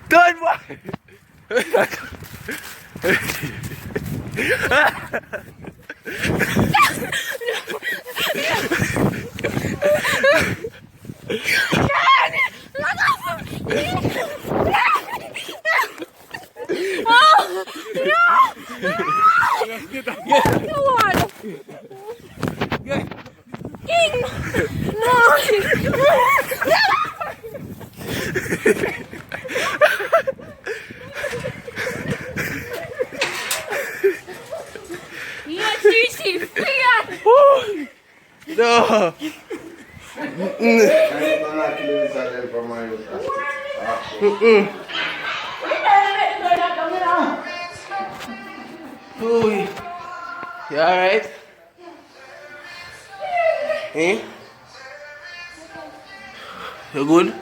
Don't worry. Cece, No. Uy. You alright? Eh? You good?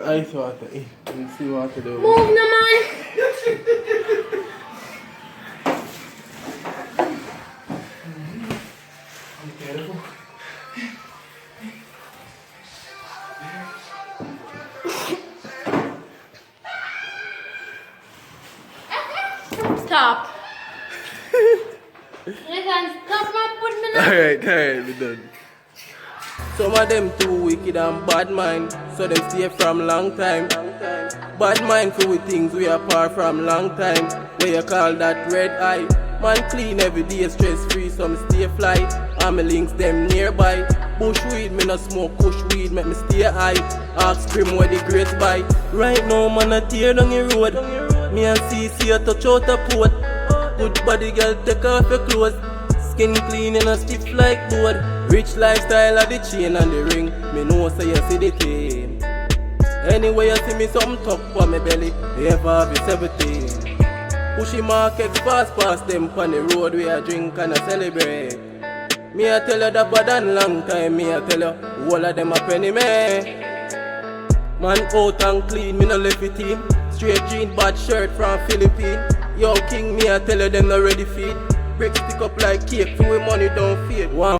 Ice water, eh? You see water there. move naman. Stop. Listen, stop put me now. Alright, we done. Some of them too wicked and bad mind, so them stay from long time. Bad mind for we things we apart from long time. Where you call that red eye? Man clean every day, stress free, some stay fly. And me links them nearby. Bush weed, me no smoke kush weed, make me stay high. Ask Grim where the grace by. Right now man a tear down the road. Me and Cece a touch out a port. Good body girl, take off your clothes. Skin clean and a stiff like board. Rich lifestyle of the chain and the ring. Me know say you see the thing. Anyway you see me something top on my belly. You ever have it 17. Pushy markets past them on the road. We a drink and a celebrate. Me a tell you that for than long time. Me a tell you all of them a penny me. Man out and clean, me no left it in. Straight jean, bad shirt from Philippines. Yo king, me a tell you them not ready feed. Break stick up like cake, so we money don't fade. One